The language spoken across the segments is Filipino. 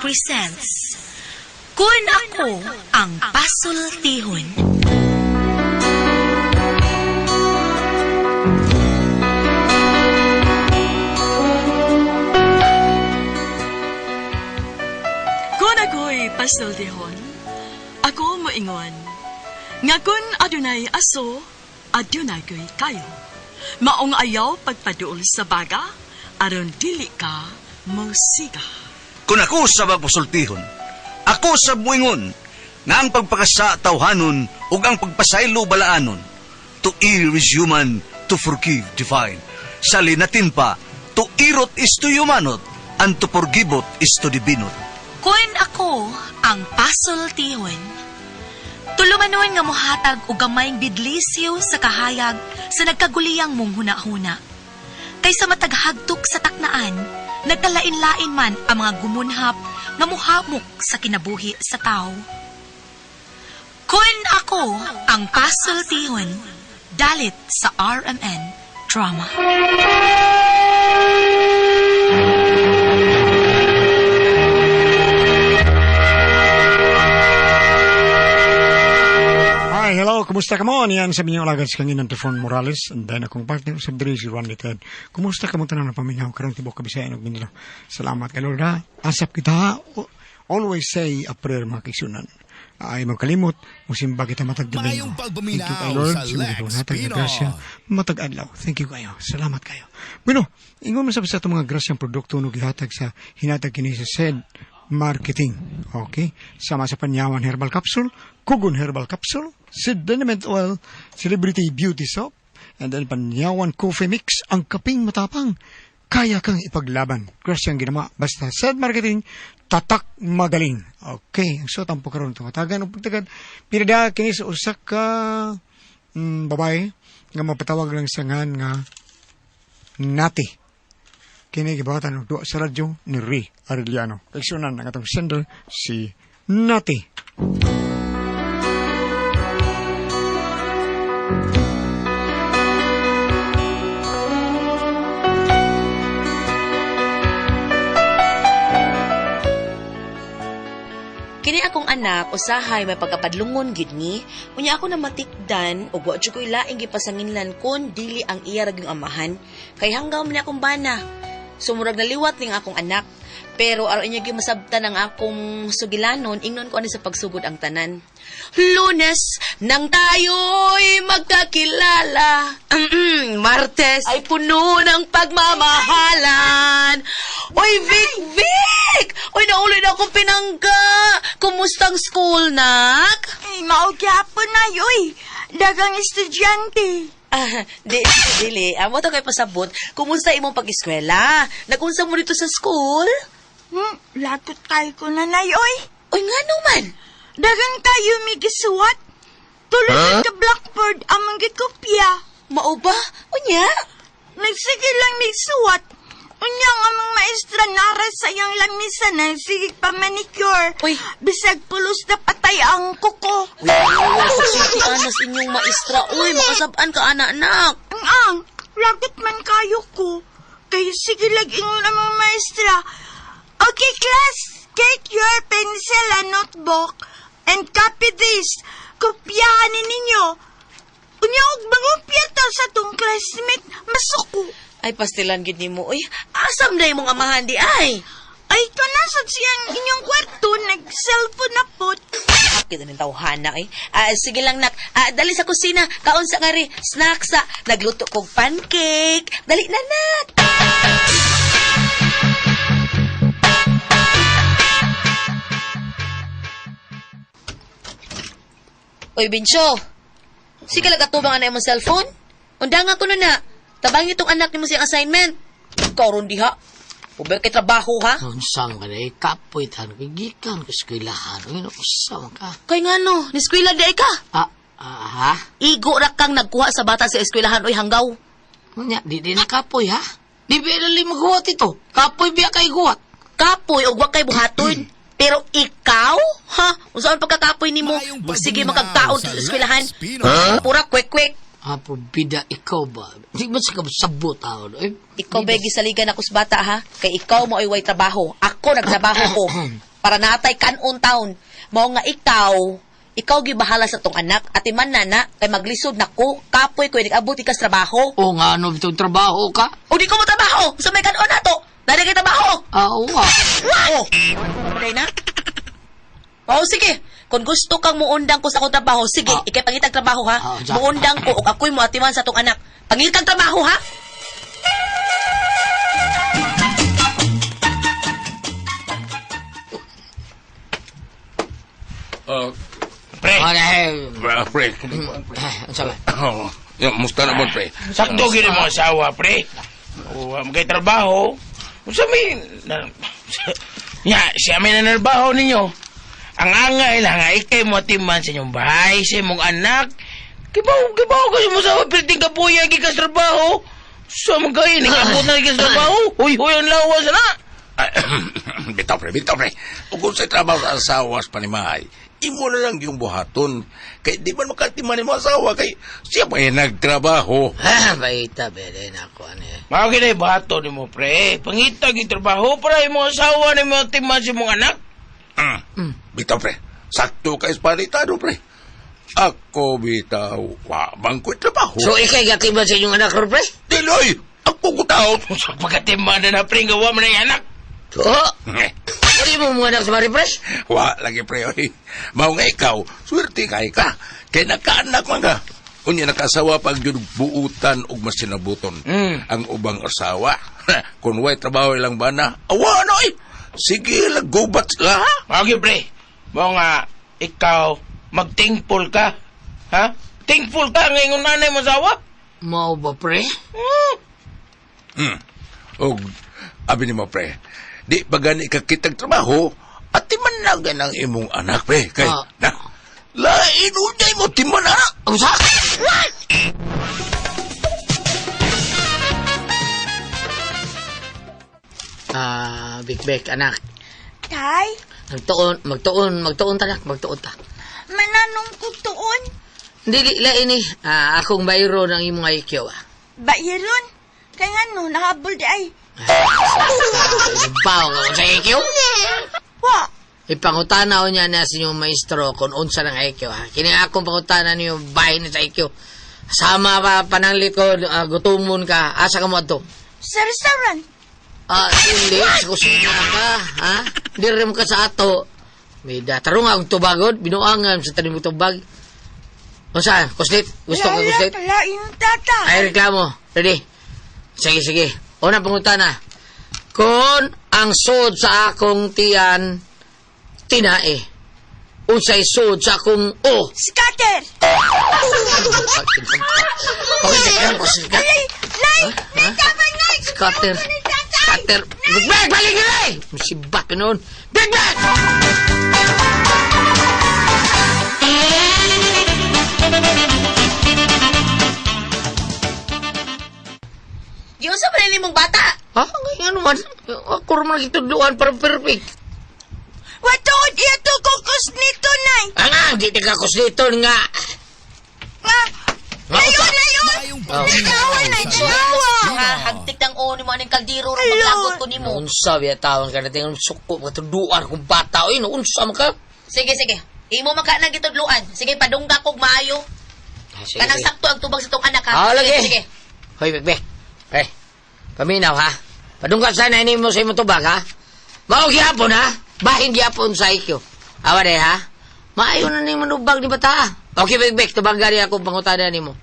presents Kun Ako Ang Pasultihon. Kun ako'y pasultihon, ako moingon. Nga kun adunay aso, adunay ko'y kayo. Maong ayaw pagpaduol sa baga, aron dili ka musiga. Kung ako sa magpasultihon, ako sa buingon, nga ang pagpakasa tawhanon ug ang pagpasaylo balaanon. To err is human, to forgive divine. Sali natin pa, to irot is to humanot, and to forgivot is to divinot. Kun Ako Ang Pasultihon. Tulumanon nga mohatag og gamayng bidlisyo sa kahayag sa nagkaguliyang mong huna-huna. Kaysa mataghagtok sa taknaan, nagkalain-lain man ang mga gumunhap nga muhamok sa kinabuhi sa tao. Kun Ako Ang Pasultihon, dalit sa RMN Drama. Hi, hello, kumusta ka mo? Yan sa inyong alagad sa kangin ng Tefon Morales. And then akong partner sa Dre, si Juan Lited. Kumusta ka mo tanan na pamingaw? Karang tibok kabisayan og Mindanao. Salamat kay Lord ha. Asap kita. Always say a prayer mga kaigsunan. Ay magkalimot, musimba kita matag domingo. Thank you kay Lord. Sa natag na grasya, matag adlaw. Thank you kayo. Salamat kayo. Bueno, ingon mo sa itong mga grasyang produkto no gihatag sa hinatag kini sa said marketing. Okay? Sama sa Panyawan Herbal Capsule, Kugon Herbal Capsule, Sid Liniment Oil, Celebrity Beauty Soap, and then Panyawan Coffee Mix, ang kaping matapang. Kaya kang ipaglaban. Grasyang ginawa. Basta said marketing, tatak magaling. Okay. So, tampo karon ito. Matagan o pagtagad. Pinada kini sa usak ka babae nga mapatawag lang siya nga Nati. Kini gibawatan og duwa sa radyo ni Ri Arellano. Kaigsunan ang atong sender si Nati. Kini akong anak, usahay may pagkapadlungon gid ni, unya ako na matikdan ug wa jud ko'y laing gipasanginlan kon dili ang iya raging amahan, kay hanggaw man akong bana. Sumurag naliwat ning akong anak, pero aron niya gimasabtan ang akong sugilanon, ingnon ko ani sa pagsugod ang tanan. Lunes nang tayo'y magkakilala. Martes ay puno ng pagmamahalan. Oy, Vic! Oy, nauli na akong pinangga. Kumustang school, nak? Ay, maugyapon na, yoy. Dagang estudyante. Dili. Amo to kay pasabot. Kumusta imong pag-eskwela? Nagunsa mo dito sa school? Lagot kayo ko na, yoy. Oy, nga naman. Dagang tayo may gisuwat. Tulad ka blackboard, amang gikopya. Mao ba? Unya? Nagsige lang may suwat. Unya nga mga maestra nara sa iyang lamisa na sige pa manicure. Uy. Bisag pulos na patay ang kuko. Sige, anas inyong maestra. Uy, makasabaan ka, anak-anak. Ang, lagot man kayo ko. Kaya sige lang ingon ang mga maestra. Okay, class, get your pencil and notebook and copy this. Kopyahan ninyo. Unya og mangopya ta sa tong classmate, masuko. Ay, pastilan gid nimo. Uy, asam na imong amahan di ay. Ay, kanasad siyang inyong kwarto, nag-cellphone na pot. Kita ng tawhana eh. Sige lang, nak. Dali sa kusina. Kaunsa nga rin. Snacks sa. Nagluto kong pancake. Dali na, nak. Uy, Binsyo. Sige lang katubang na imong cellphone. Undang ako na. Tabang itong anak ni mo siyang assignment. Kauron diha. Ubay kay trabaho, ha? Unsang ka na, kapoy tan, gigikan ka eskwelahan. Uy, nakusama ka. Kay nga no, niskwela di ay ka. Ha? Igo ra kang nagkuha sa bata sa eskwelahan, oy hanggaw. Unya, di na kapoy, ha? Di ba ilali maghuwat ito? Kapoy biya kay guwat. Kapoy o wag kay buhaton. Pero ikaw? Ha? Unsaan pagkakapoy nimo? Sige makagtaon sa eskwelahan. Pura kwek-kwek. Bida, ikaw ba? Di ba siya sabot ako? Ikaw ba gisaligan ako sa bata, ha? Kay ikaw mo ay way trabaho. Ako nagtrabaho ko. para natay kanon taon. Mao nga ikaw gibahala sa tong anak at iman nana kay maglisod nako kapoy ko nag-abot ikas trabaho. O nga, ano itong trabaho ka? O di ko mo trabaho sa may kanon nato. Dali kay trabaho. Oo, Oh. Patay na. Oh, sige. Kung gusto kang muundang ko sa akong trabaho, sige, ikay pangitag trabaho ha. Diyan. Muundang ko o ako'y muatiman sa tong anak. Pangitag trabaho ha. Pre. Pre. Pre. Ang sabi. Oh, yung musta naman, pre? Sakto gini mo asawa, pre. O, magay trabaho. O sabi, siya may nanarbaho ninyo. Ang angay lang nga, ikay mo timan sa inyong bahay, sa imong anak. Kibaw kasi mo sa piling kapuya, gikas trabaho. So, magay, nag-abot na gikas trabaho. Huy, ang lawas na. Bitaw, pre. O kung sa trabaho sa asawa sa panimahay, imo na lang yung buhaton. Kaya di man makatiman mo asawa, kay siya pa yung nagtrabaho. Baita, bede na ako. Ano eh. Mga kinay bato ni mo, pre. Pangitag yung trabaho para imong asawa ni mo timan sa imong anak. Bitaw, pre. Sakto kay Espanitado, pre. Ako, bitaw, bangko'y trabaho. So, ikay gatiban sa inyong anak, pre? Diloy, ako kutaw. Sa pagkatiman na pre, gawa mo na yung anak. So, ano mo mga anak sa Mari, pre? Wa lagi, pre, oy. Mao nga ikaw, swerte kay ka. Kay nakaanak man ka. Unya nakasawa pag yun buutan og mas sinabuton. Ang ubang asawa. Kung way trabaho ilang bana, awa na, oy. Sige, lagubat sila, ha? Okay, pre. Mo nga, ikaw, mag-thankful ka. Ha? Thankful ka ngayon nanay mo asawa? Mau ba, pre? Og, abi ni mo, pre. Di ba gani kakitag trabaho, at timanagan ang imong anak, pre. Kay, lain unyay mo, timan, ha? Ang sak! Big, anak. Tay, Magtuon ta. mananong ko tuon. Dili, lain eh. Akong bayro ng imong IQ, Bayiron. Kaya nga no, nahabol di ay. Bawa ka sa IQ? Wa, Ipangutanaw niya na sa inyong maestro kung unsa ng IQ, ha? Kini akong pangutana niyo bahay ni sa IQ. Sama pa pananglit ko, gutumon ka. Asa ka mo ato? sa restaurant. Hindi. Sa kusina ka, ha? Di rin ka sa ato. May tarong akong tubagod. Binuangan sa tanim mo tubag. O saan? Kuslit? Gusto ka kuslit? Lain tata. Ay, reklamo. Ready? Sige. Unang pangutana. Kung ang sod sa akong tiyan, tinae. Unsay sod sa akong Scatter. Nay, tapay na. Scatter. Big balik ka na eh! Masibat ka noon. Big bag! Diyo sa panili mong bata. Ngayon naman. Ako naman nagtudluan para perfect. Watood ito kukus nito, nay. Di tigakos dito nga. Layon. Nagawa na siyawa. Hagtik ng ni mo anong kaldiro ro maglagot ko nimo. Unsa biya tawon ka natin ang suko matudluan kung bata. Oy, unsa man ka? Sige. Imo man ka nang gitudluan. Sige, padungga kog maayo. Kanang sakto ang tubag sa tong anak ha. Lagi. Sige. Hoy, Bek. Hey, paminaw ha. Padungkat sana ini mo sa imong tubag ha. Mao gyapon ha. Bahin gyapon sa IQ. Awa de ha. Maayo na ni manubag ni bata. Okay, Bek, tubag gari ako pangutana nimo.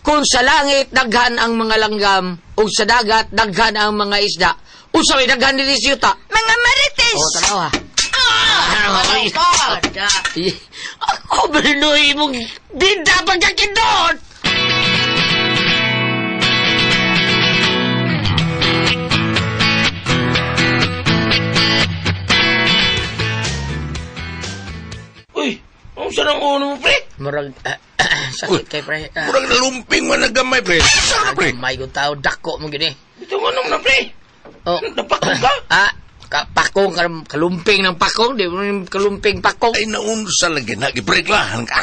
Kung sa langit daghan ang mga langgam, ug sa dagat daghan ang mga isda, unsa may daghan dili sa yuta? Mga marites. Tanaw ha. Ako berinoy mong dinda pagkakindot! Uy, saan ang uno mo, pre? Murag, sakit kay pre. Murag nalumping man nagamay, pre. Sana, pre. May kong tao, dako mo gini. Ito nga naman na, pre. Oh. Napakong ka? Pakong, kalumping ng pakong, di mo yung kalumping pakong. Ay, naunsa lagi na, gipreklahan ka.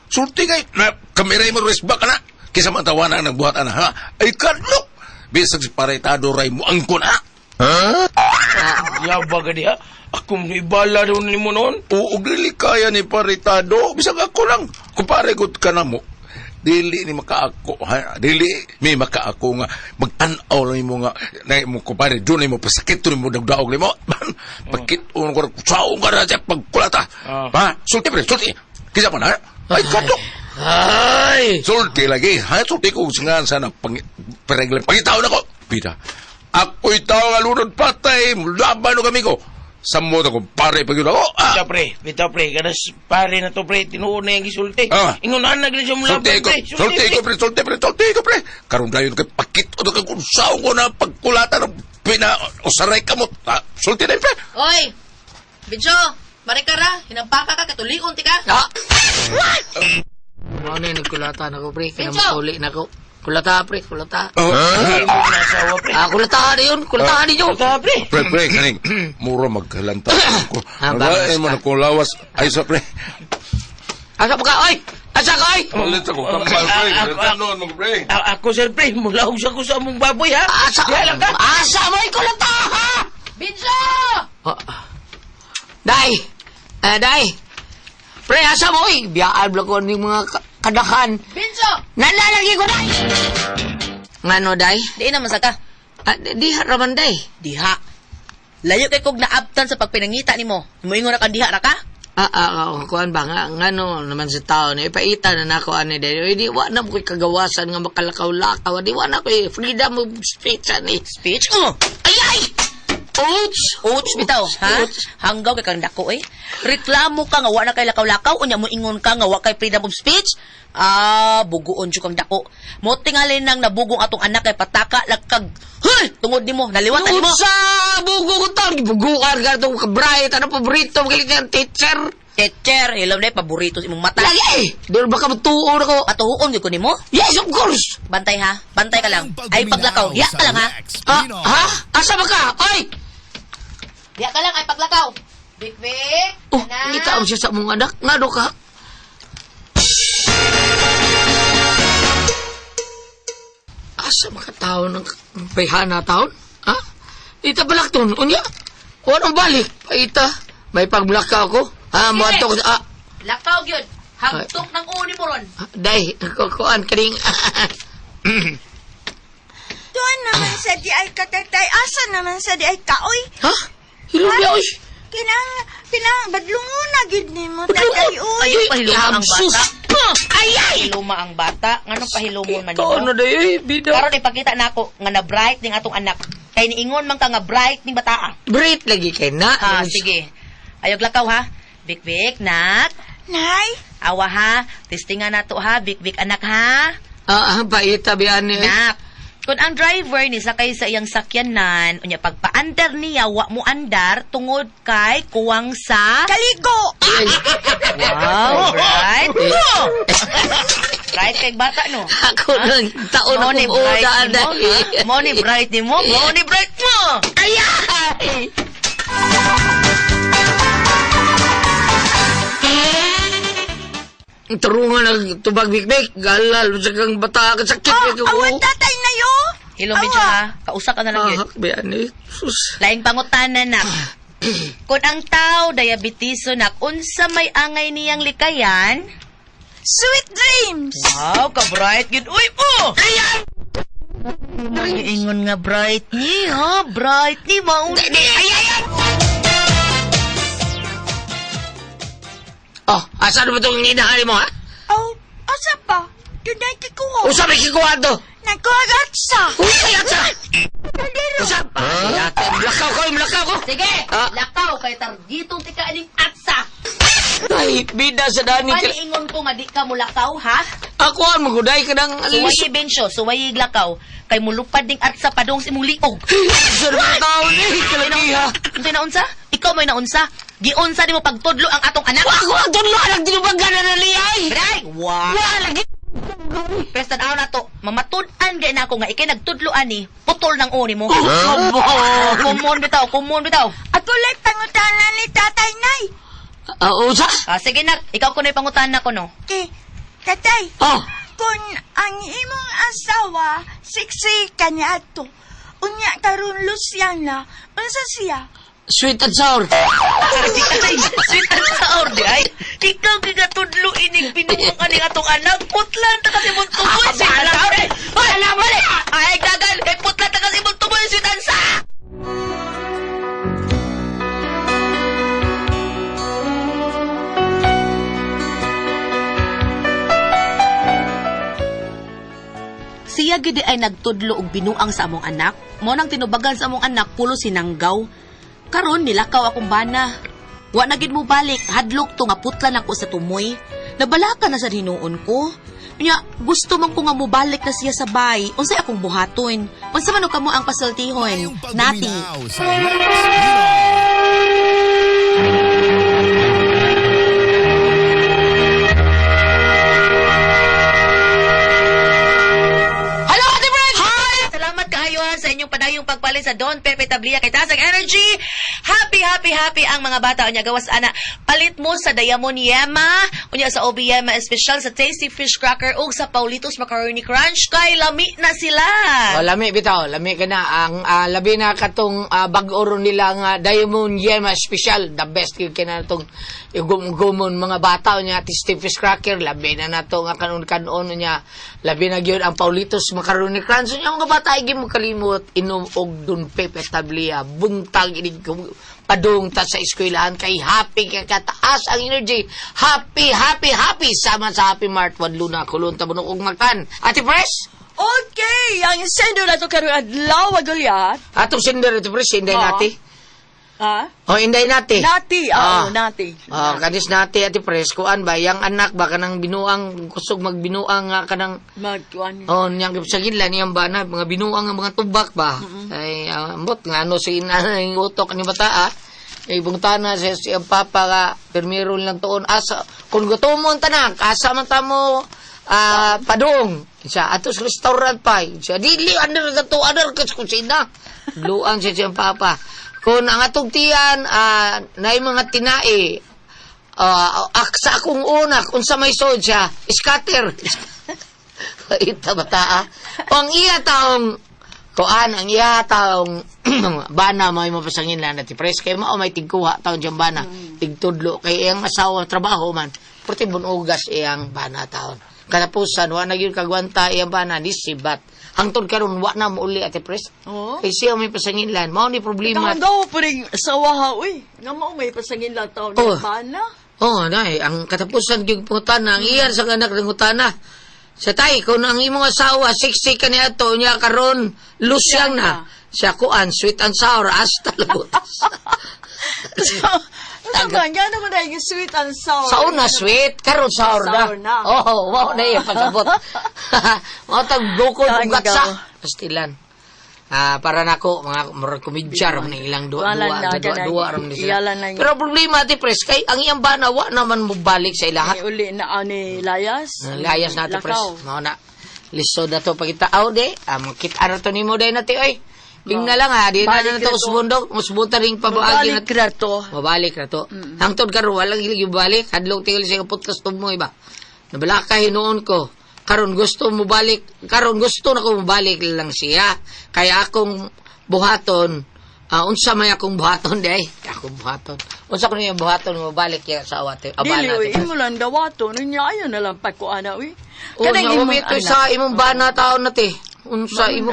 Sulti kay, na kamiray mo resba ka na. Kisa matawanan ang nagbuhat na, ha? Ay, kadlok. Bisag si paretado ray mo angkon, ha? Yaw ba ka diha? Ako mo ibala daw ni mo noon. Uog dili kaya ni paritado. Bisag ako lang. Kumpare ko ka na mo. Dili ni makaako. Ha? Dili may makaako nga. Mag-anaw lang mo nga. Na mo kumpare. Doon mo pasakit. Doon mo dagdaog ni mo. Pagkit-on ko. Saong ka na siya pagkulata. Ha? Sulti pre. Sulti. Kisa pa na. Ay, katok. Ay! Sulti lagi. Ha? Sulti ko nga sana. Perenglan. Pagitaw na ko. Pita. Ako'y tao nga lunod patay. Laban o kami ko. Samo na kumpare pag yun ako. Bita pre, kanas pare na to pre, tinuon na yung gisulti. Ah. Ingon na gina siya mula Sulti ko pre. Karoon na yun kay pakit o kay kunsaw ko na pagkulatan ng pinausaray ka mo. Ha? Sulti na yun pre. Oy! Bincho! Marikara! Hinampaka ka, katulion ti ka! Ano na yung nagkulata na ko, pre? Kaya mauli na ko. Kulata, pre, kulata. Ay, mo nasawa pre. Kulatahan na yun, kulatahan ninyo. Kulata pre. Pre, kaning mura maghalanta ko. bagas Ay, ka. man ako lawas. Ay, sa pre. Asa pa ka, oy! Asa ka, oy! Malit ako, kambal pre. Gantanon mo pre. Ako sir pre, mula sa ko sa among baboy ha. Asa mo yung kulata, ha? Bincho! Day! Day! Pre, asa mo, oy! Biyaan lang ko ng mga kadahan. Bincho! Nalalagi ko, day! Ngano, day? Di na masaka. Diha raman, day. Diha. Layo kay kog naabtan sa pagpinangita nimo. Muingon na kang diha ra ka? Kuan ba nga, ngano naman sa tao na ipaita na nako ani day. Di wa na ko'y kagawasan nga makalakaw-lakaw. Di wa na ko'y freedom of speech ani. Speech? Ay! Ouch bitaw, ha? Hanggaw kay kang dako eh. Reklamo ka nga wa na kay lakaw-lakaw unya mo ingon ka nga wa kay freedom of speech? Buguon jud kang dako. Mo tingali nang nabugong atong anak kay pataka lagkag. Hoy, tungod nimo, naliwatan nimo. Sa bugo ko taon, buguan ka itong kabright, ano paborito, magaling kang teacher. Teacher, ilaw na paborito sa imong mata. Lagi! Doon ba ka matuon ako? Patuhuon gyud ko nimo. Yes, of course! Bantay ha, bantay ka lang. Ay paglakaw, hiya ka lang ha. Ha? Asa ba ka? Oy! Hiya ka lang ay paglakaw. Big. Oh, hindi ka siya sa mong anak. Nga do ka? Asa mga taon ng bayhana taon? Ha? Ita balakton, unya? Anong balik? Paita, may paglakaw ko. Mo ato ko. Lakaw gyud. Hagtok ng uni mo ron. Day, kukuan kaning. Tuan naman sa di ay katatay. Asa naman sa di ay kaoy. Ha? Hilumya, oy. Kinang badlungon na gid nimo tatay uy. Ayaw pahiluma ang Sus! bata. Ay! Hiluma ang bata. Nganong pahilumon man Ito, ano nimo? day, bida. Karon ipakita nako nga na bright ning atong anak. Kay niingon man ka nga bright ning bata. Break lagi kay na. Sige. Ayog lakaw ha. Big, nak. Nay, Awa ha. Testingan nato ha. Big, anak ha. Paita biyan ni. Nak. Kung ang driver ni sakay sa iyang sakyanan, unya pagpa-andar niya, wa mo andar, tungod kay kuwang sa... kaligo. Wow, right? Right kay bata, no? Ako nang taon Mo ni akong bright uda ni mo, ha? Mo ni bright ni mo, mo ni bright mo! Ayay! Turungan ng tubag bikbik, galal, sa kang bata, sakit ko. Awan tatay na yo. Hilo, medyo ha. Kausa ka na lang yun. Biyan ni. Sus. Laing pangutanan na. Kung ang tao diabetiso na unsa may angay niyang likayan, Sweet dreams. wow, ka-bright yun. Uy, Ayan! Ingon nga bright ni, ha? Bright ni, mauna. Ayan! Oh, asan mo itong inahali mo, ha? Oh, asa pa? Dunay kikuha. Usa may kikuha to? Nagkagatsa. Uy, atsa! Usa! Lakaw ko! Sige, Ah. lakaw kay targitong tika aning atsa. Ay, bida sa dani. Paniingon ko nga di ka mo lakaw, ha? Ako ang maguday ka ng alis. Suwayi bensyo, suwayi lakaw. Kay mulupad ding atsa padong sa imong liog. Sa mga tao ni, kalagiha. Unsay naunsa? Ikaw may naunsa? Giunsa di mo pagtudlo ang atong anak? Ako ang tunlo, anak dinubagan na naliyay. Bray! Wow! Lagi. Prestan na to, mamatud-an gay na ako nga ikay nagtudloan ni, putol ng uni mo. Kumon bitaw. Ako lang pangutanan ni tatay nay. Usa? Sige na, ikaw ko na ipangutan na ko, no? Okay, tatay. Oh. Kung ang imong asawa, siksi kanya ato. Unya karon Luciana, unsa siya? Sweet and sour. Ay, sweet and sour di ay. Ikaw gigatudlo inig binuang aning atong anak. Putlan ta kasi mong tuboy. Sweet and sour. Wala mo ni. Ay, gagal. Kay putlan ta kasi mong tuboy. Sweet and sour. Siya gidi ay nagtudlo og binuang sa among anak. Mo nang tinubagan sa among anak pulo sinanggaw. Karon nilakaw akong bana. Wa na gid mo balik, hadlok to nga putlan ako sa tumoy. Nabalaka na sa hinuon ko. Nya gusto man ko nga mobalik na siya sa bay. Unsay akong buhaton? Unsa man kamo ang pasultihon? Nati. Sa inyong padayong pagpalit sa Don Pepe Tablia kay Tasang Energy. Happy ang mga bata. Unya gawas ana. Palit mo sa Diamond Yema. Unya sa OB Yema Espesyal, sa Tasty Fish Cracker ug sa Paulitos Macaroni Crunch. Kay lami na sila. O, lami bitaw. Lami ka na. Ang labi na katong bag-oro nilang Diamond Yema Espesyal. The best yun ka na itong gumon mga bata. Unya Tasty Fish Cracker. Labi na na ito nga kanon-kanon. Unya labi na yun ang Paulitos Macaroni Crunch. Unya mga bata ay mo kalimot inom og Don Pepe Tablia. Buntag inig padung ta sa eskwelahan kay happy kay kataas ang energy. Happy sama sa Happy Mart wadlo na kulon ta bunok og magtan. Ate Pres? Okay, ang sender na to karong adlaw Goliath. Atong sender Ate Pres, inday nati. Ha? Inday nati. Nati, nati. Kadis nati Ate Pres, kuan ba yang anak ba kanang binuang kusog magbinuang nga kanang magkuan. niyang sagidlan niyang bana mga binuang nga mga tubak ba. Ay ambot nga ano si inang utok ni bata ibungtana sa siyang papa nga permiro lang tuon asa kung gutomon tanak asa man ta mo padung siya atos restaurant pa siya dili under ka kusina luang sa siyang papa kung ang atong tiyan na mga tinae sa akong una kung sa may sod siya scatter ita bata ang iya taong ang iya taong bana may mapasangin lang Ate Pres kay mao may tigkuha taon diyang bana tigtudlo kay iyang asawa trabaho man purti bunugas iyang bana taon katapusan wa na gyud kagwanta iyang bana ni sibat hangtod karon wa na mauli Ate Pres kay siya may pasangin lang mao ni problema daw pa ring sawa uy nga mao may pasangin lang taon ng bana nay ang katapusan gyud putana ang iyan sa anak ng utana sa tay kung ang imong asawa siksi kaniya to niya karon lusyang na siya kuan sweet and sour hasta labutas. Tagan nga naman na yung sweet and sour. Sa una sweet, karon sour na. Oo, wow na yung pasabot. Mga tagbukol kong gatsa. Pastilan. Para nako mga komedya ram na ilang dua ram ni sila. Pero problema Ate Pres kay ang iyang bana wa naman mo balik sa ilahat. Uli na ani layas. Layas na Ate Pres. Mao na. Lisod na to pagkita de. Makita ra to nimo day nati oy. Bing na lang di na to usbundok, usbuta ring pabuagi na to. Mabalik ra to. Hangtod karon walang ilig balik, hadlok tingil sa podcast tumoy ba. Nabalaka hinuon ko. Karon gusto mo balik, karon gusto na ko mobalik lang siya. Kaya akong buhaton, unsa may akong buhaton day? Akong buhaton. Unsa ko niya buhaton mo balik ya sa awate. Dili imo lang dawaton, niya ayo na lang pakuana wi. Kanang imit ko sa imong bana taon nate. Unsa imo?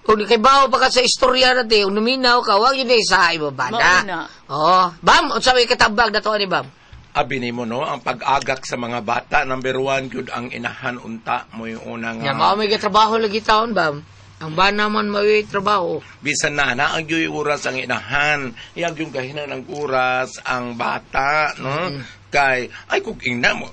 Kung kay bawo pa ka sa istorya nate, unuminaw ka, wag yun sa imo bana. Bam, unsa may katabag na to ni Bam? Abi ni mo no, ang pag-agak sa mga bata, number 1 yun ang inahan unta mo yung unang... mao may trabaho lagi taon, Bam. Ang bana man may trabaho. Bisan na ang yung oras ang inahan, iyang yung gahinan ng oras ang bata, no? Kay, ay kung ina mo,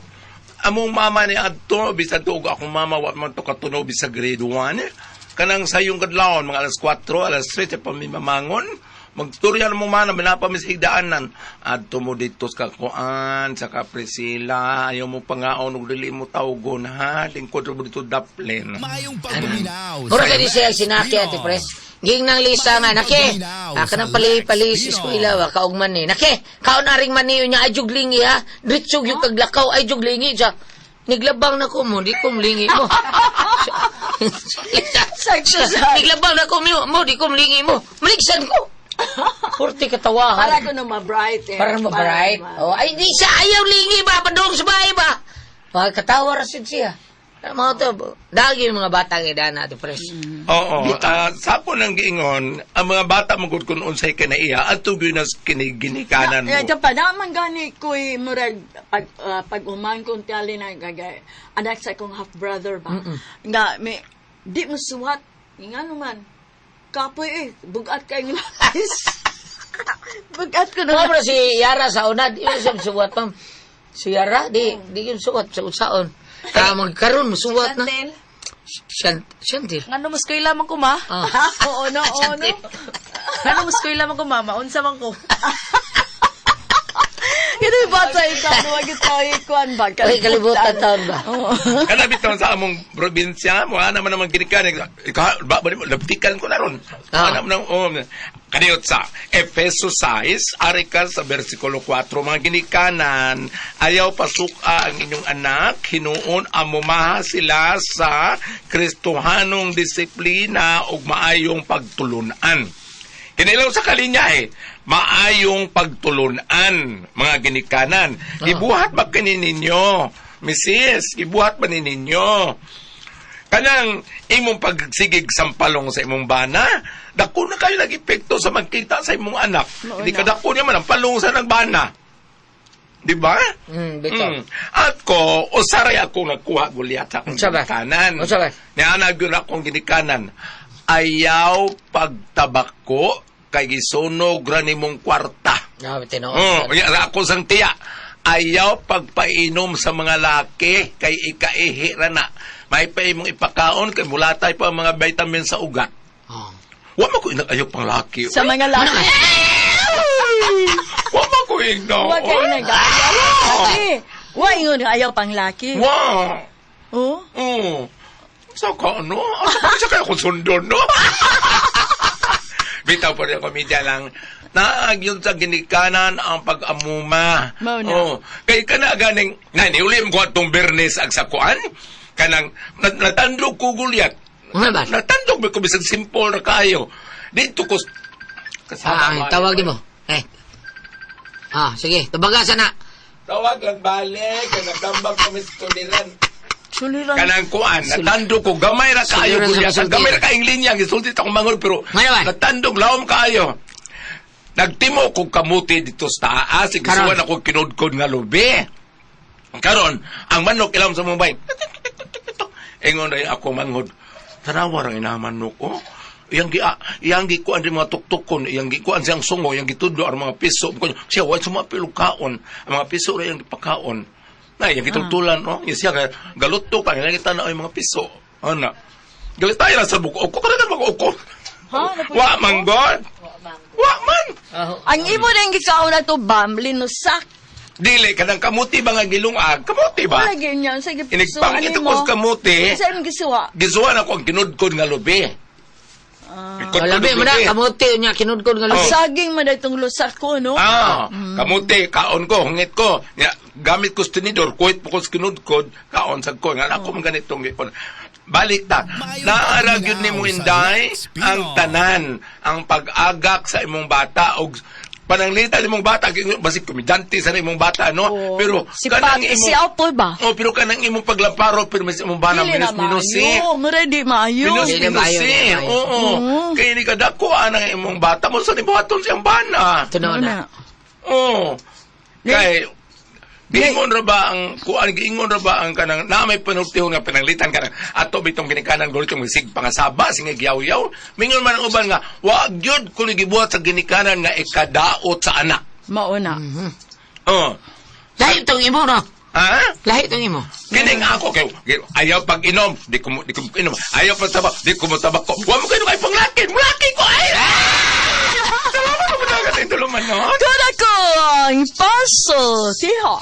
among mama ni Adto, bisan to, akong mama, wat man to katunog sa grade 1, kanang sa yung kadlawon, mga alas 4, alas 3, pamimamangon, magturya na mo man, minapamis-igdaanan. Adto mo dito sa kakuan, sa Kaprisila, ayaw mo pangaon, ug dili mo tawgon, ha? Lingkod mo dito daplin. Mayong pagbuminaw. Mura ka di siya sinaki, Ate Pres. Ging nang lisa nga, nake, kanang pali-palis, eskwila, kaugman ni. Nake, kaon aring maniyo niya, ay juglingi, ha? Dritsog yung kaglakaw, ay juglingi, siya. Niglabang na ko mo, di ko mlingi mo. Niglabang na ko mo, di ko mlingi mo. Maligsan ko. Purti katawahan. Para ko na ma-bright eh. Para ma-bright. Oh, ay, di siya ayaw lingi ba? Padong sa bahay ba? Katawa rasid siya. Mga to, dagi yung mga bata ng edad natin, Pres. Oo. Sapo ng giingon, ang mga bata magod kung unsay kinaiya at tugoy na kiniginikanan mo. Ito pa, naman gani ko'y murag pag uman kong tali na gagay. Anak sa akong half-brother ba? Nga, may, di mo suwat. Nga naman. Kapoy eh, bugat kayong lapis. Bugat ko Mga na. bro, si Yara sa una, di yun siya suwat, ma'am. Si Yara, di yun suwat sa usaon. Magkaroon, suwat na. Shantil. Nga numuskoy lamang ko, ma. Oo, no. Nga numuskoy lamang ko, ma. Maunsa man ko. Ito yung bata ikaw, huwag ito ikuan ba? Uy, kalibutan taon ba? Kana bitaw sa among probinsya, mo ana man naman ginikanan. Ba mo labtikan ko na ron. Ana man kaniyot sa Efeso 6, ari ka sa bersikulo 4, mga ginikanan, ayaw pasuka ang inyong anak, hinuon amumaha sila sa Kristohanong disiplina ug maayong pagtulunan. Kinilaw sa kalinya maayong pagtulunan, mga ginikanan. Ibuhat ba ninyo, Mrs.? Ibuhat ba ninyo? Kanang imong pagsigig sampalong sa imong bana, dako na kayo nag-epekto sa magkita sa imong anak. Hindi ka dako naman ang palong sa nagbana. Di ba? At ko, usaray ako nagkuha gulyat sa akong ginikanan. Niyanag yun akong ginikanan. Ayaw pagtabako kay gisunog rani mong kwarta. Ako sang tiya. Ayaw pagpainom sa mga laki kay ikaihi na. May pa imong ipakaon kay mulatay pa ang mga vitamin sa ugat. Wa mo ko ayaw pang laki. Sa mga laki. Wa mo ko igno. Wa kayo nag-ayaw. Wa ingon ayaw pang laki. Wa. Oh? So ka ano? Sa kaya ko sundon, no? Bitaw po rin komedya lang. Naagyon sa ginikanan ang pag-amuma. Kaya ka na ganing, naniulim ko atong bernes ag sakuan, kanang natandog ko gulyat. Natandog ko bisag simple na kayo. Dito ko kasama. Tawag di mo. Sige, tabagasan na. Tawag lang balik, nagdambag kami sa tuliran. Kanang kuan, natandog ko, gamay ra kayo gulyat. Gamay ra kaing linya, gisultit akong mangol, pero natandog, lawom kayo. Nagtimo ko kamuti dito sa taas, igisuan ako kinudkod nga lubi. Karon, ang manok ilam sa Mumbai. Ingon rin ako manghod. Tanawa rang inamanok ko. Iyang gikuan rin mga tuktukon, iyang gikuan siyang sungo, iyang gitudo ang mga piso. Siya, wala sa mga pilukaon. Ang mga piso rin iyang gipakaon. Iyang gitultulan, no? Siya, galuto pa, kita na yung mga piso. Ano? Galit tayo lang sa buko. Uko ka na mag-uko. Wa manggod. Wa man. Ang imo na yung gikaon na to, Bam, linusak. Dili, kanang kamuti ba nga gilungag? Kamuti ba? Wala ganyan. Sige, Inigpangit ako sa kamuti. Sa imong gisuwa. Gisuan ako ang kinudkod nga lubi. Labi mo na, kamuti niya, kinudkod nga lubi. Saging mo na itong lusak ko, no? Kamuti, kaon ko, hungit ko. Gamit ko sa tinidor, kuhit po ko sa kinudkod, kaon sa ko. Nga ako mga ganitong gipon. Balik ta. Naarag yun ni mo inday ang tanan, ang pag-agak sa imong bata o pananglita ni mong bata, basig komedante sa imong bata, no? Pero si Apple ba? Pero kanang imong paglamparo, pero mas imong bana minus-minusi. Di maayo. Minus-minusi. Oo. Kaya ni kadako anang imong bata mo sa nibuhaton siyang bana. Tunaw na. Oo. Kaya, giingon ra ba ang kanang na may panultihon nga pananglitan kanang ato bitong ginikanan gulit yung sig pangasaba sing giyaw-yaw mingon man ang uban nga wag gyud kun gibuhat sa ginikanan nga ikadaot sa anak mauna. Lahi itong imo, no? Lahi itong imo. Kining ako kay ayaw pag inom di ko inom ayaw pa tabak di ko tabak ko wa mo kay panglaki ko ay salamat mo na katulungan no Kada ko ang puzzle, tiha.